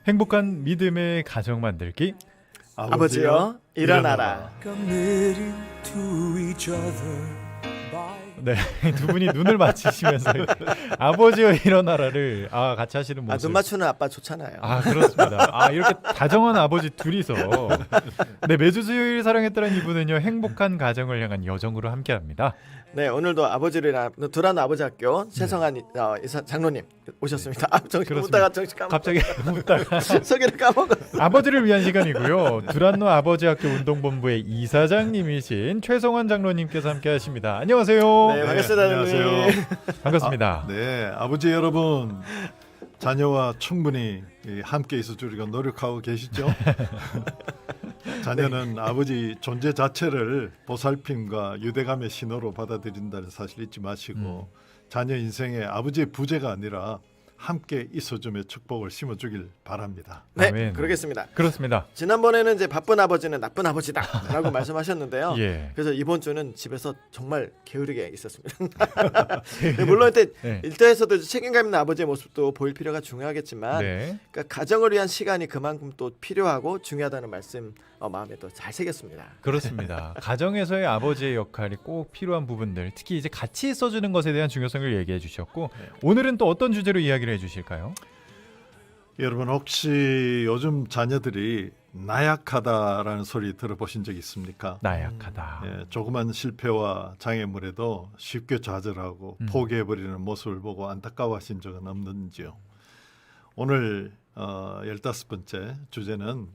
행복한 믿음의 가정 만들기. 아버지여 일어나라. 네, 두 분이 눈을 맞추시면서 아버지여 일어나라를 같이 하시는 모습. 눈 맞추는 아빠 좋잖아요. 그렇습니다. 이렇게 다정한 아버지 둘이서 네, 매주 수요일 사랑했다는 이분은요, 행복한 가정을 향한 여정으로 함께합니다. 네, 오늘도 아버지를 두란 아버지학교 최성한 장로님 오셨습니다. 정신 묻다가 갑자기 묻다가 소개를 까먹었어. 아버지를 위한 시간이고요. 두란노 아버지학교 운동본부의 이사장님이신 최성환 장로님께서 함께하십니다. 안녕하세요. 네, 반갑습니다. 안녕하세요. 반갑습니다. 네, 아버지 여러분, 자녀와 충분히 함께 있어 주려고 노력하고 계시죠? 자녀는 아버지 존재 자체를 보살핌과 유대감의 신호로 받아들인다는 사실 잊지 마시고 자녀 인생에 아버지의 부재가 아니라 함께 있어주며 축복을 심어주길 바랍니다. 네, 아멘. 그러겠습니다. 그렇습니다. 지난번에는 이제 바쁜 아버지는 나쁜 아버지다라고 말씀하셨는데요. 예. 그래서 이번 주는 집에서 정말 게으르게 있었습니다. 네, 물론 네. 일터에서도 책임감 있는 아버지의 모습도 보일 필요가 중요하겠지만, 네. 그러니까 가정을 위한 시간이 그만큼 또 필요하고 중요하다는 말씀 마음에 또 잘 새겼습니다. 그렇습니다. 가정에서의 아버지의 역할이 꼭 필요한 부분들, 특히 이제 같이 있어주는 것에 대한 중요성을 얘기해 주셨고, 오늘은 또 어떤 주제로 이야기를 해주실까요? 여러분 혹시 요즘 자녀들이 나약하다라는 소리 들어보신 적 있습니까? 나약하다. 예, 조그만 실패와 장애물에도 쉽게 좌절하고 포기해버리는 모습을 보고 안타까워하신 적은 없는지요? 오늘 15번째 주제는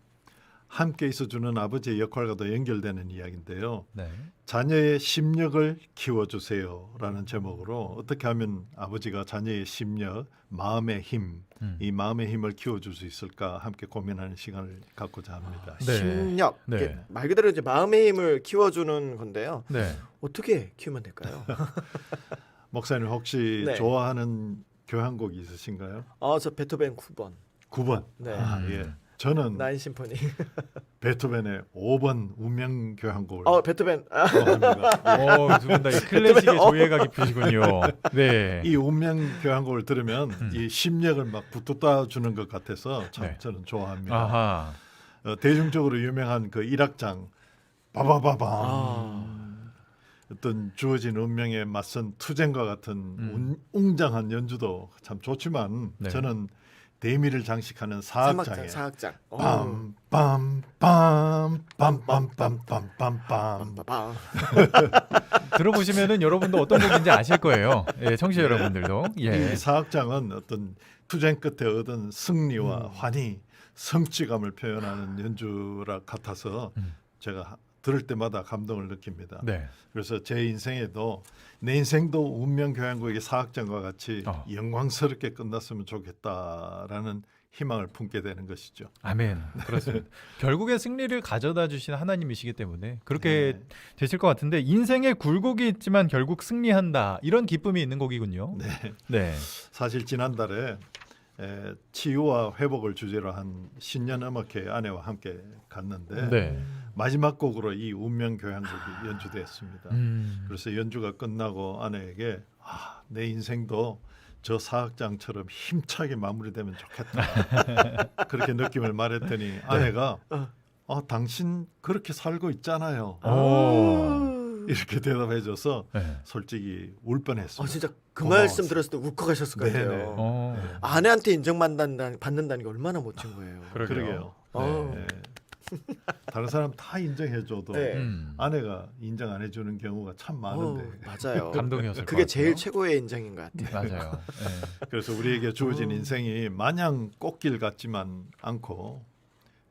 함께 있어주는 아버지의 역할과도 연결되는 이야기인데요. 네. 자녀의 심력을 키워주세요라는 제목으로 어떻게 하면 아버지가 자녀의 심력, 마음의 힘, 이 마음의 힘을 키워줄 수 있을까 함께 고민하는 시간을 갖고자 합니다. 네. 심력, 네. 이게 말 그대로 이제 마음의 힘을 키워주는 건데요. 네. 어떻게 키우면 될까요? 목사님 혹시 네. 좋아하는 교향곡이 있으신가요? 저 베토벤 9번. 9번. 네. 예. 저는 나인 심포니. 베토벤의 5번 운명 교향곡을 베토벤. 좋아합니다. 두 분 다 클래식의 조예가 깊으시군요. 네. 이 운명 교향곡을 들으면 이 심력을 막 북돋아 주는 것 같아서 참 네. 저는 좋아합니다. 아하. 대중적으로 유명한 그 일악장 바바바밤 어떤 주어진 운명에 맞선 투쟁과 같은 웅장한 연주도 참 좋지만 네. 저는 대미를 장식하는 사악장에 사악장. 빰빰빰빰빰빰빰빰빰 들어보시면은 여러분도 어떤 곡인지 아실 거예요. 예, 청취자 여러분들도. 예. 이 사악장은 어떤 투쟁 끝에 얻은 승리와 환희, 성취감을 표현하는 연주라 같아서 제가 들을 때마다 감동을 느낍니다. 네. 그래서 제 인생에도 내 인생도 운명 교향곡의 사악장과 같이 영광스럽게 끝났으면 좋겠다라는 희망을 품게 되는 것이죠. 아멘. 그렇습니다. 결국에 승리를 가져다 주신 하나님이시기 때문에 그렇게 되실 것 같은데, 인생에 굴곡이 있지만 결국 승리한다, 이런 기쁨이 있는 곡이군요. 네. 네. 사실 지난달에 치유와 회복을 주제로 한 신년 음악회 아내와 함께 갔는데 네. 마지막 곡으로 이 운명 교향곡이 연주되었습니다. 그래서 연주가 끝나고 아내에게 내 인생도 저 사악장처럼 힘차게 마무리되면 좋겠다. 그렇게 느낌을 말했더니 아내가 당신 그렇게 살고 있잖아요. 이렇게 대답해줘서 솔직히 울 뻔했어요. 진짜 그 고마웠어요. 말씀 들었을 때 울컥하셨을 것 같아요. 아내한테 인정받는다는 게 얼마나 멋진 거예요. 그러게요. 네. 다른 사람 다 인정해줘도 아내가 인정 안 해주는 경우가 참 많은데 맞아요. 감동이었을 그게 것 제일 같아요. 최고의 인정인 것 같아요. 맞아요. 네. 그래서 우리에게 주어진 인생이 마냥 꽃길 같지만 않고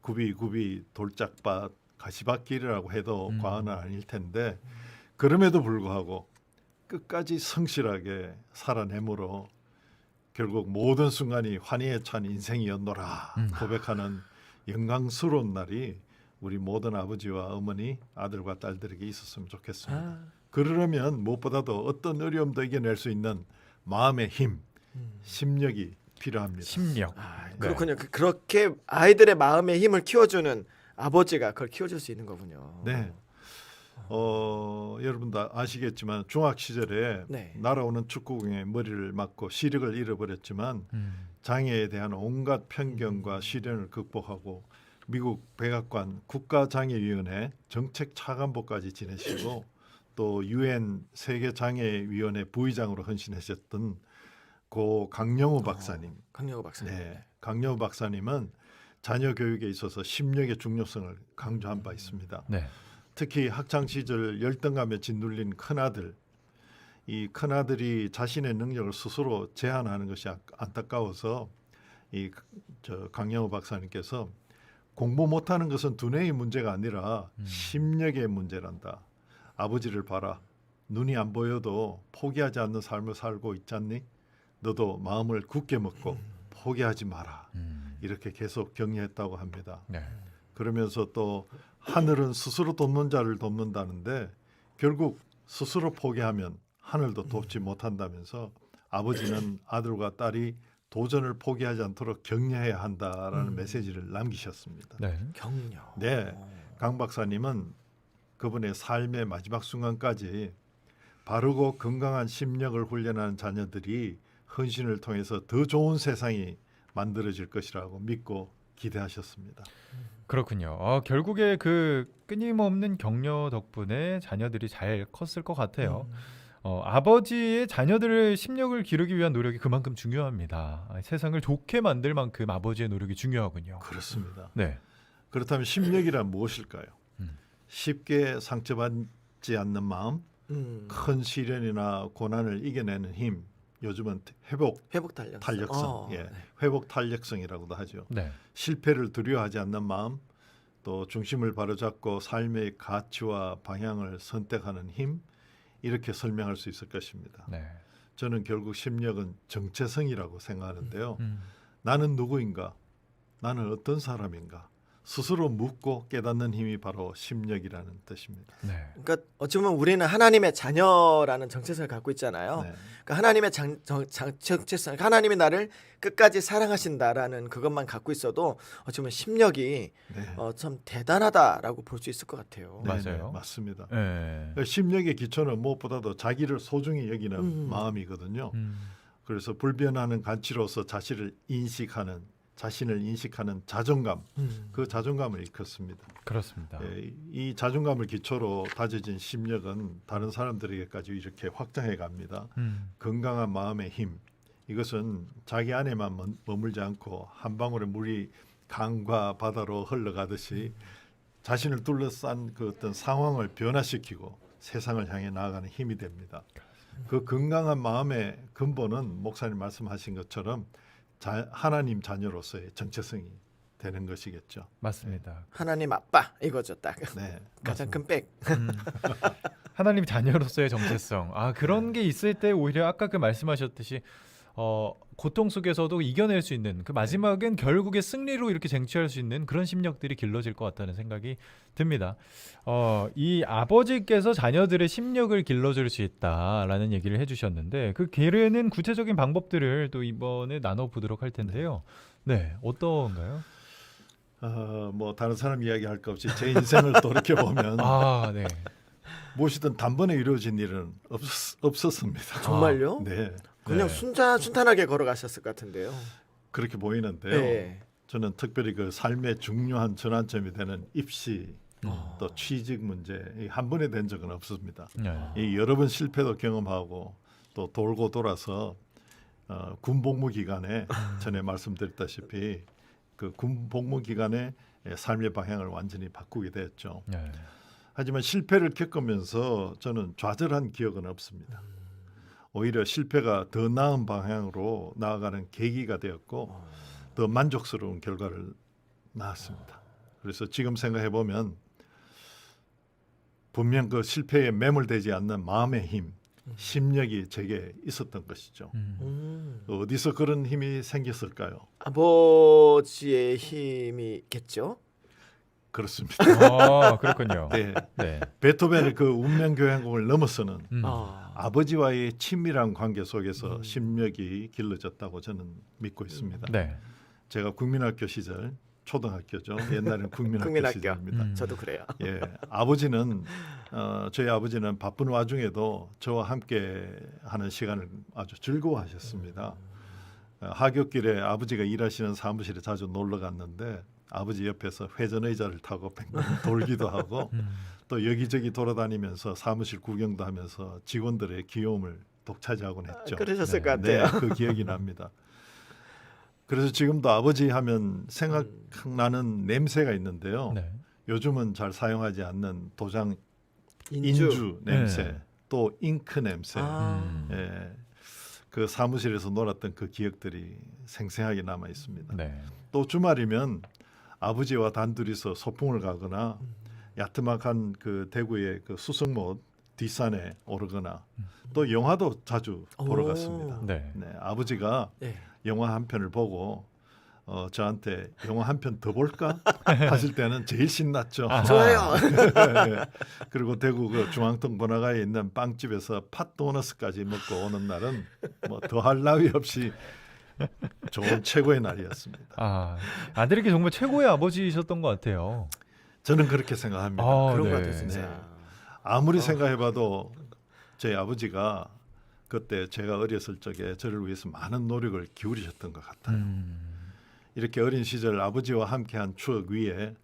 굽이굽이 돌짝밭 가시밭길이라고 해도 과언은 아닐 텐데, 그럼에도 불구하고 끝까지 성실하게 살아내므로 결국 모든 순간이 환희에 찬 인생이었노라 고백하는 영광스러운 날이 우리 모든 아버지와 어머니, 아들과 딸들에게 있었으면 좋겠습니다. 그러려면 무엇보다도 어떤 어려움도 이겨낼 수 있는 마음의 힘, 심력이 필요합니다. 심력. 그렇군요. 그렇게 아이들의 마음의 힘을 키워주는 아버지가 그걸 키워줄 수 있는 거군요. 네. 여러분 다 아시겠지만 중학 시절에 날아오는 축구공에 머리를 맞고 시력을 잃어버렸지만 장애에 대한 온갖 편견과 시련을 극복하고 미국 백악관 국가장애위원회 정책차관보까지 지내시고 또 UN 세계장애위원회 부의장으로 헌신하셨던 고 강영우 박사님. 강영호 박사님. 네, 강영우 박사님은 자녀 교육에 있어서 심력의 중요성을 강조한 바 있습니다. 네. 특히 학창 시절 열등감에 짓눌린 큰아들, 이 큰아들이 자신의 능력을 스스로 제한하는 것이 안타까워서 이 강영우 박사님께서 공부 못하는 것은 두뇌의 문제가 아니라 심력의 문제란다. 아버지를 봐라. 눈이 안 보여도 포기하지 않는 삶을 살고 있지 않니? 너도 마음을 굳게 먹고 포기하지 마라. 이렇게 계속 격려했다고 합니다. 네. 그러면서 또 하늘은 스스로 돕는 자를 돕는다는데 결국 스스로 포기하면 하늘도 돕지 못한다면서 아버지는 아들과 딸이 도전을 포기하지 않도록 격려해야 한다라는 메시지를 남기셨습니다. 네. 격려. 네, 강 박사님은 그분의 삶의 마지막 순간까지 바르고 건강한 심력을 훈련하는 자녀들이 헌신을 통해서 더 좋은 세상이 만들어질 것이라고 믿고 기대하셨습니다. 그렇군요. 결국에 그 끊임없는 격려 덕분에 자녀들이 잘 컸을 것 같아요. 아버지의 자녀들의 심력을 기르기 위한 노력이 그만큼 중요합니다. 세상을 좋게 만들 만큼 아버지의 노력이 중요하군요. 그렇습니다. 네. 그렇다면 심력이란 무엇일까요? 음. 쉽게 상처받지 않는 마음, 큰 시련이나 고난을 이겨내는 힘, 요즘은 회복 탄력성, 예, 네. 회복 탄력성이라고도 하죠. 네. 실패를 두려워하지 않는 마음, 또 중심을 바로잡고 삶의 가치와 방향을 선택하는 힘, 이렇게 설명할 수 있을 것입니다. 네. 저는 결국 심력은 정체성이라고 생각하는데요. 음. 나는 누구인가? 나는 어떤 사람인가? 스스로 묻고 깨닫는 힘이 바로 심력이라는 뜻입니다. 네. 그러니까 어찌 보면 우리는 하나님의 자녀라는 정체성을 갖고 있잖아요. 네. 그러니까 하나님의 정체성, 하나님이 나를 끝까지 사랑하신다라는 그것만 갖고 있어도 어찌 보면 심력이 네. 참 대단하다라고 볼 수 있을 것 같아요. 네. 네, 맞아요. 맞습니다. 네. 심력의 기초는 무엇보다도 자기를 소중히 여기는 마음이거든요. 그래서 불변하는 가치로서 자신을 인식하는 자존감, 그 자존감을 일컫습니다. 그렇습니다. 예, 이 자존감을 기초로 다져진 심력은 다른 사람들에게까지 이렇게 확장해 갑니다. 건강한 마음의 힘, 이것은 자기 안에만 머물지 않고 한 방울의 물이 강과 바다로 흘러가듯이 자신을 둘러싼 그 어떤 상황을 변화시키고 세상을 향해 나아가는 힘이 됩니다. 그 건강한 마음의 근본은 목사님 말씀하신 것처럼 하나님 자녀로서의 정체성이 되는 것이겠죠. 맞습니다. 하나님 아빠 이거죠 딱. 네, 가장 큰 백. 하나님 자녀로서의 정체성. 그런 게 있을 때 오히려 아까 그 말씀하셨듯이 고통 속에서도 이겨낼 수 있는 그 마지막엔 결국에 승리로 이렇게 쟁취할 수 있는 그런 심력들이 길러질 것 같다는 생각이 듭니다. 이 아버지께서 자녀들의 심력을 길러줄 수 있다라는 얘기를 해주셨는데 그 기르는 구체적인 방법들을 또 이번에 나눠보도록 할 텐데요. 네, 어떤가요? 뭐 다른 사람 이야기할 것 없이 제 인생을 돌이켜 보면 네. 무엇이든 단번에 이루어진 일은 없었습니다. 정말요? 네, 그냥 네. 순탄하게 걸어가셨을 것 같은데요. 그렇게 보이는데요. 네. 저는 특별히 그 삶의 중요한 전환점이 되는 입시 또 취직 문제 한 번에 된 적은 없습니다. 네. 이 여러 번 실패도 경험하고 또 돌고 돌아서 군 복무 기간에 전에 말씀드렸다시피 그 군 복무 기간에 삶의 방향을 완전히 바꾸게 됐죠. 네. 하지만 실패를 겪으면서 저는 좌절한 기억은 없습니다. 오히려 실패가 더 나은 방향으로 나아가는 계기가 되었고 더 만족스러운 결과를 낳았습니다. 그래서 지금 생각해 보면 분명 그 실패에 매몰되지 않는 마음의 힘, 심력이 제게 있었던 것이죠. 어디서 그런 힘이 생겼을까요? 아버지의 힘이겠죠. 그렇습니다. 그렇군요. 네. 네. 베토벤의 그 운명교향곡을 넘어서는 아버지와의 친밀한 관계 속에서 심력이 길러졌다고 저는 믿고 있습니다. 네. 제가 국민학교 시절 초등학교죠. 옛날에는 국민학교 시절입니다. 저도 그래요. 예, 아버지는 저희 아버지는 바쁜 와중에도 저와 함께 하는 시간을 아주 즐거워하셨습니다. 하굣길에 아버지가 일하시는 사무실에 자주 놀러 갔는데 아버지 옆에서 회전 의자를 타고 뱅뱅 돌기도 하고 또 여기저기 돌아다니면서 사무실 구경도 하면서 직원들의 귀여움을 독차지하곤 했죠. 그러셨을 네. 것 같아요. 네, 그 기억이 납니다. 그래서 지금도 아버지 하면 생각나는 냄새가 있는데요. 네. 요즘은 잘 사용하지 않는 도장 인주. 인주 냄새, 네. 또 잉크 냄새. 아. 예, 그 사무실에서 놀았던 그 기억들이 생생하게 남아 있습니다. 네. 또 주말이면 아버지와 단둘이서 소풍을 가거나 야트막한 그 대구의 그 수성못 뒷산에 오르거나 또 영화도 자주 보러 오. 갔습니다. 네. 네, 아버지가 네. 영화 한 편을 보고 저한테 영화 한 편 더 볼까 하실 때는 제일 신났죠. 아하. 좋아요. 네. 그리고 대구 그 중앙동 번화가에 있는 빵집에서 팥 도너스까지 먹고 오는 날은 뭐 더할 나위 없이 좋은 최고의 날이었습니다. 아, 아들에게 정말 최고의 아버지이셨던 것 같아요. 저는 그렇게 생각합니다. 아, 그런 네. 것 같아요, 진짜. 네. 아무리 생각해봐도 저희 아버지가 그때 제가 어렸을 적에 저를 위해서 많은 노력을 기울이셨던 것 같아요. 이렇게 어린 시절 아버지와 함께한 추억 위에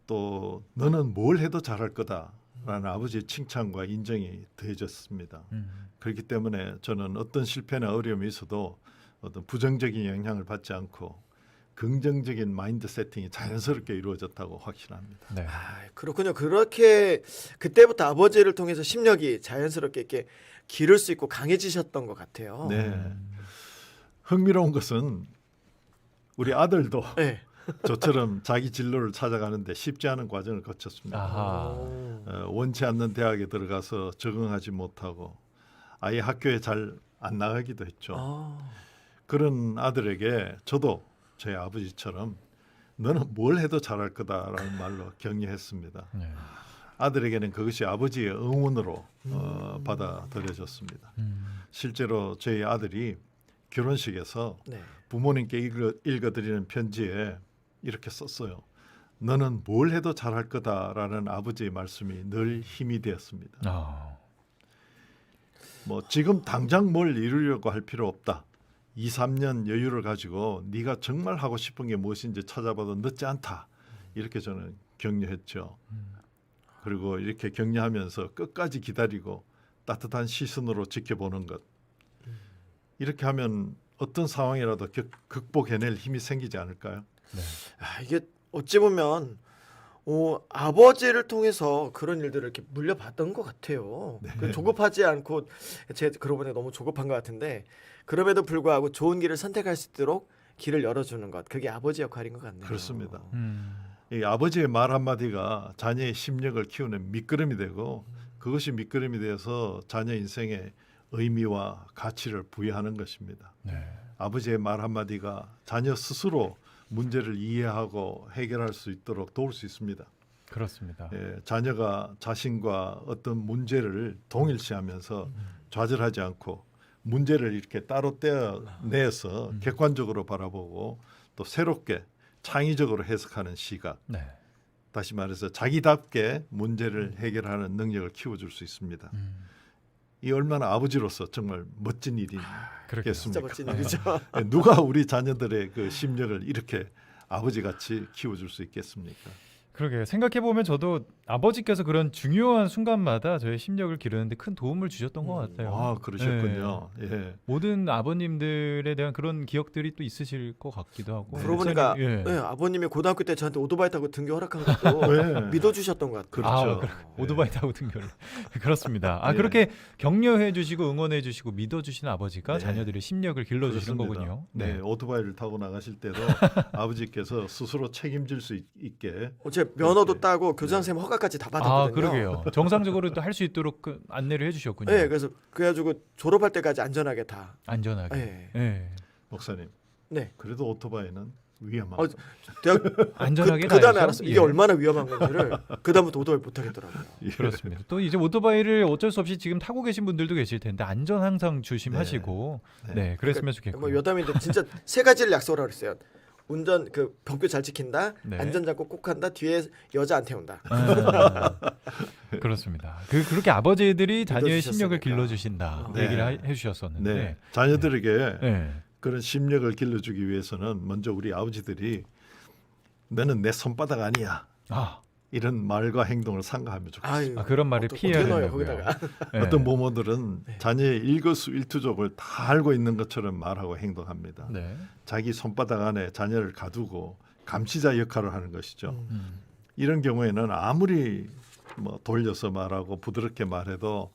또 너는 뭘 해도 잘할 거다라는 아버지의 칭찬과 인정이 더해졌습니다. 그렇기 때문에 저는 어떤 실패나 어려움이 있어도 어떤 부정적인 영향을 받지 않고 긍정적인 마인드 세팅이 자연스럽게 이루어졌다고 확신합니다. 네. 아, 그렇군요. 그렇게 그때부터 아버지를 통해서 심력이 자연스럽게 이렇게 기를 수 있고 강해지셨던 것 같아요. 네. 흥미로운 것은 우리 아들도 네. 저처럼 자기 진로를 찾아가는데 쉽지 않은 과정을 거쳤습니다. 아하. 원치 않는 대학에 들어가서 적응하지 못하고 아예 학교에 잘 안 나가기도 했죠. 아. 그런 아들에게 저도 제 아버지처럼 너는 뭘 해도 잘할 거다라는 말로 격려했습니다. 네. 아들에게는 그것이 아버지의 응원으로 받아들여졌습니다. 실제로 저희 아들이 결혼식에서 네. 부모님께 읽어드리는 편지에 이렇게 썼어요. 너는 뭘 해도 잘할 거다라는 아버지의 말씀이 늘 힘이 되었습니다. 아. 뭐 지금 당장 뭘 이루려고 할 필요 없다. 2, 3년 여유를 가지고 네가 정말 하고 싶은 게 무엇인지 찾아봐도 늦지 않다. 이렇게 저는 격려했죠. 그리고 이렇게 격려하면서 끝까지 기다리고 따뜻한 시선으로 지켜보는 것. 이렇게 하면 어떤 상황이라도 극복해낼 힘이 생기지 않을까요? 네. 아, 이게 어찌 보면 아버지를 통해서 그런 일들을 이렇게 물려받던 것 같아요. 그 조급하지 않고 제 그러고 보니 너무 조급한 것 같은데 그럼에도 불구하고 좋은 길을 선택할 수 있도록 길을 열어주는 것 그게 아버지 역할인 것 같네요. 그렇습니다. 음. 이 아버지의 말 한마디가 자녀의 심력을 키우는 밑거름이 되고 그것이 밑거름이 되어서 자녀 인생에 의미와 가치를 부여하는 것입니다. 네. 아버지의 말 한마디가 자녀 스스로 문제를 이해하고 해결할 수 있도록 도울 수 있습니다. 그렇습니다. 예, 자녀가 자신과 어떤 문제를 동일시하면서 좌절하지 않고 문제를 이렇게 따로 떼어내서 객관적으로 바라보고 또 새롭게 창의적으로 해석하는 시각. 네. 다시 말해서 자기답게 문제를 해결하는 능력을 키워줄 수 있습니다. 이 얼마나 아버지로서 정말 멋진 그렇게 진짜 일이겠습니까? 멋진 일이죠. 누가 우리 자녀들의 그 심력을 이렇게 아버지같이 키워줄 수 있겠습니까? 그러게 생각해 보면 저도 아버지께서 그런 중요한 순간마다 저의 심력을 기르는데 큰 도움을 주셨던 것 같아요. 아, 그러셨군요. 예. 모든 아버님들에 대한 그런 기억들이 또 있으실 것 같기도 하고. 그러고 보니까 예. 네, 아버님이 고등학교 때 저한테 오토바이 타고 등교 허락한 것도 네. 믿어주셨던 것 같아요. 그렇죠. 오토바이 타고 등교를. 그렇습니다. 아 예. 그렇게 격려해 주시고 응원해 주시고 믿어 주시는 아버지가 네. 자녀들의 심력을 길러 주시는 그렇습니다. 거군요. 네, 오토바이를 타고 나가실 때도 아버지께서 스스로 책임질 수 있게 제 면허도 그렇게. 따고 교장선생님 허가까지 다 아 받았거든요. 그러게요. 정상적으로 할 수 있도록 안내를 해주셨군요. 네, 그래서 그래가지고 졸업할 때까지 안전하게 다. 안전하게. 네. 예. 목사님. 네. 그래도 오토바이는 위험하다. 어, 대학 안전하게 그 다음에 가야죠. 알았어요. 이게 예. 얼마나 위험한 건지를 그 다음부터 오토바이 못 하겠더라고요. 그렇습니다. 또 이제 오토바이를 어쩔 수 없이 지금 타고 계신 분들도 계실 텐데 안전 항상 조심하시고 네, 그랬으면 좋겠고요. 뭐 여담인데 진짜 세 가지를 약속을 했어요. 운전 그 법규 잘 지킨다. 네. 안전장구 꼭 한다. 뒤에 여자 안 태운다. 그렇습니다. 그렇게 아버지들이 자녀의 심력을 믿어주셨으니까. 길러주신다 네. 얘기를 해주셨었는데 네, 자녀들에게 네. 그런 심력을 길러주기 위해서는 먼저 우리 아버지들이 너는 내 손바닥 아니야. 아, 이런 말과 행동을 삼가하면 좋겠어요. 아유, 그런 말을 피해야 어떻게 넣어요, 된다고요. 거기다가. 네. 어떤 부모들은 자녀의 일거수일투족을 다 알고 있는 것처럼 말하고 행동합니다. 네. 자기 손바닥 안에 자녀를 가두고 감시자 역할을 하는 것이죠. 이런 경우에는 아무리 뭐 돌려서 말하고 부드럽게 말해도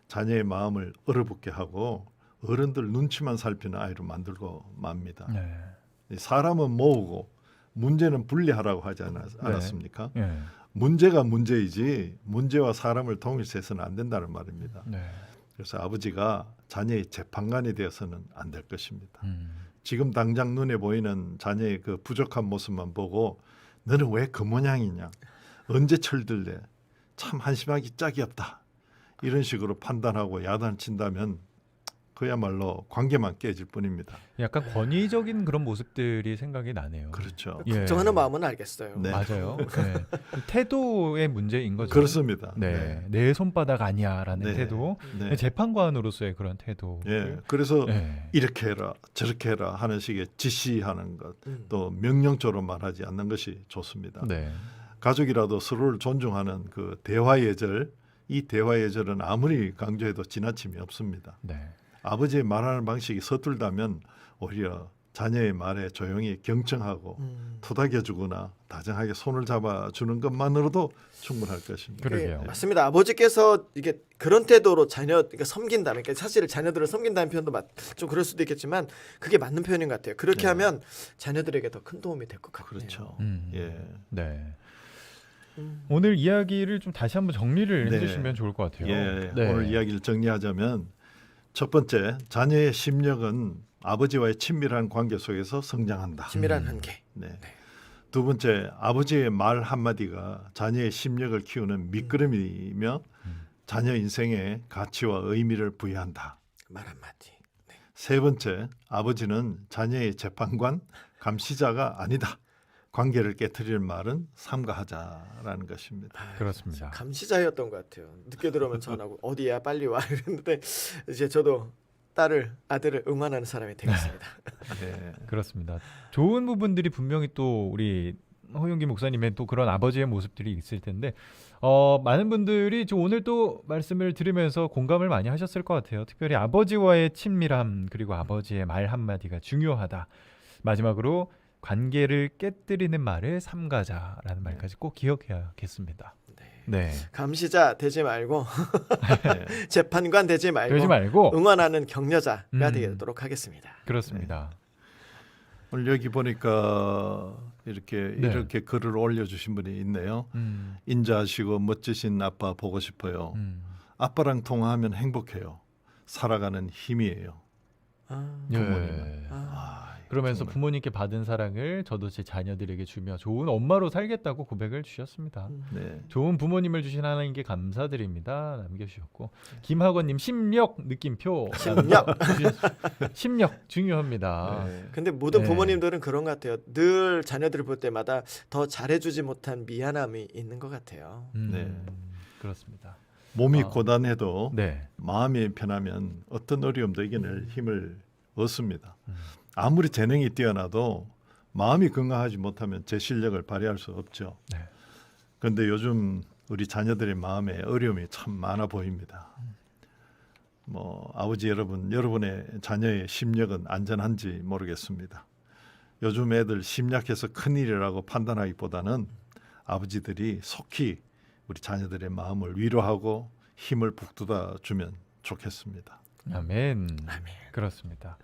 자녀의 마음을 얼어붙게 하고 어른들 눈치만 살피는 아이로 만들고 맙니다. 네. 사람은 모으고 문제는 분리하라고 하지 네. 않았습니까? 네. 문제가 문제이지 문제와 사람을 동일시해서는 안 된다는 말입니다. 네. 그래서 아버지가 자녀의 재판관이 되어서는 안 될 것입니다. 음. 지금 당장 눈에 보이는 자녀의 그 부족한 모습만 보고 너는 왜 그 모양이냐? 언제 철들래? 참 한심하기 짝이 없다. 이런 식으로 판단하고 야단친다면 그야말로 관계만 깨질 뿐입니다. 약간 권위적인 그런 모습들이 생각이 나네요. 그렇죠. 예. 걱정하는 마음은 알겠어요. 네. 맞아요. 네. 태도의 문제인 거죠. 그렇습니다. 네. 내 손바닥 아니야라는 네. 태도. 네. 재판관으로서의 그런 태도. 예. 그래서 네. 이렇게 해라, 저렇게 해라 하는 식의 지시하는 것, 또 명령조로 말하지 않는 것이 좋습니다. 네. 가족이라도 서로를 존중하는 그 대화 예절, 이 대화 예절은 아무리 강조해도 지나침이 없습니다. 네. 아버지의 말하는 방식이 서툴다면 오히려 자녀의 말에 조용히 경청하고 토닥여주거나 다정하게 손을 잡아주는 것만으로도 충분할 것입니다. 그러게요. 맞습니다. 아버지께서 이게 그런 태도로 그러니까 섬긴다면, 그러니까 사실 자녀들을 섬긴다는 표현도 좀 그럴 수도 있겠지만 그게 맞는 표현인 것 같아요. 그렇게 네. 하면 자녀들에게 더 큰 도움이 될 것 같아요. 그렇죠. 음. 예. 네. 오늘 이야기를 좀 다시 한번 정리를 네. 해주시면 좋을 것 같아요. 예. 네. 오늘 이야기를 정리하자면 첫 번째, 자녀의 심력은 아버지와의 친밀한 관계 속에서 성장한다. 친밀한 관계. 네. 두 번째, 아버지의 말 한마디가 자녀의 심력을 키우는 밑거름이며 자녀 인생에 가치와 의미를 부여한다. 말 한마디. 세 번째, 아버지는 자녀의 재판관, 감시자가 아니다. 관계를 깨트릴 말은 삼가하자라는 것입니다. 그렇습니다. 감시자였던 것 같아요. 늦게 들어오면 전화고 어디야 빨리 와 이랬는데 이제 저도 아들을 응원하는 사람이 되겠습니다. 네. 그렇습니다. 좋은 부분들이 분명히 또 우리 허용기 목사님의 또 그런 아버지의 모습들이 있을 텐데 많은 분들이 오늘 또 말씀을 들으면서 공감을 많이 하셨을 것 같아요. 특별히 아버지와의 친밀함 그리고 아버지의 말 한마디가 중요하다. 마지막으로 관계를 깨뜨리는 말을 삼가자라는 말까지 꼭 기억해야겠습니다. 네. 감시자 되지 말고 네. 재판관 되지 말고, 그러지 말고 응원하는 격려자가 음. 되도록 하겠습니다. 그렇습니다. 오늘 여기 보니까 이렇게 글을 올려주신 분이 있네요. 인자하시고 멋지신 아빠 보고 싶어요. 아빠랑 통화하면 행복해요. 살아가는 힘이에요. 부모님은. 그러면서 정말. 부모님께 받은 사랑을 저도 제 자녀들에게 주며 좋은 엄마로 살겠다고 고백을 주셨습니다. 네. 좋은 부모님을 주신 하나님께 감사드립니다. 남겨주셨고 김학원님 심력 느낌표 심력 중요합니다. 네. 근데 모든 네. 부모님들은 그런 것 같아요. 늘 자녀들을 볼 때마다 더 잘해주지 못한 미안함이 있는 것 같아요. 네. 그렇습니다. 몸이 아. 고단해도 네. 마음이 편하면 어떤 어려움도 이겨낼 힘을 얻습니다. 아무리 재능이 뛰어나도 마음이 건강하지 못하면 제 실력을 발휘할 수 없죠. 네. 그런데 요즘 우리 자녀들의 마음에 어려움이 참 많아 보입니다. 뭐 아버지 여러분의 자녀의 심력은 안전한지 모르겠습니다. 요즘 애들 심약해서 큰일이라고 판단하기보다는 아버지들이 속히 우리 자녀들의 마음을 위로하고 힘을 북돋아 주면 좋겠습니다. 아멘. 그렇습니다.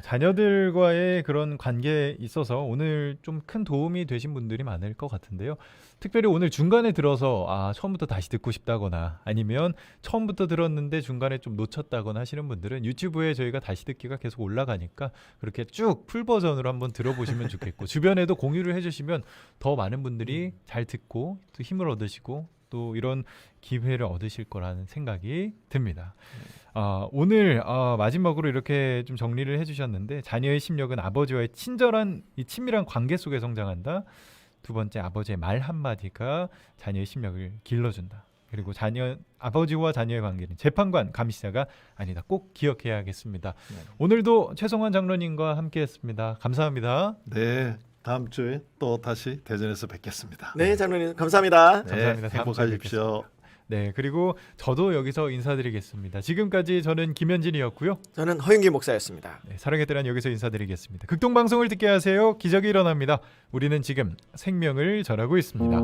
자녀들과의 그런 관계에 있어서 오늘 좀 큰 도움이 되신 분들이 많을 것 같은데요. 특별히 오늘 중간에 들어서 처음부터 다시 듣고 싶다거나 아니면 처음부터 들었는데 중간에 좀 놓쳤다거나 하시는 분들은 유튜브에 저희가 다시 듣기가 계속 올라가니까 그렇게 쭉 풀 버전으로 한번 들어보시면 좋겠고 주변에도 공유를 해주시면 더 많은 분들이 잘 듣고 또 힘을 얻으시고 또 이런 기회를 얻으실 거라는 생각이 듭니다. 오늘 마지막으로 이렇게 좀 정리를 해주셨는데 자녀의 심력은 아버지와의 친밀한 관계 속에 성장한다. 두 번째 아버지의 말 한마디가 자녀의 심력을 길러준다. 그리고 아버지와 자녀의 관계는 재판관, 감시자가 아니다. 꼭 기억해야겠습니다. 네. 오늘도 최성환 장로님과 함께했습니다. 감사합니다. 네, 다음 주에 또 다시 대전에서 뵙겠습니다. 네, 장로님 감사합니다. 네, 감사합니다. 다음 주에 행복하십시오. 네, 그리고 저도 여기서 인사드리겠습니다. 지금까지 저는 김현진이었고요. 저는 허윤기 목사였습니다. 네, 사랑의 때란 여기서 인사드리겠습니다. 극동방송을 듣게 하세요. 기적이 일어납니다. 우리는 지금 생명을 전하고 있습니다.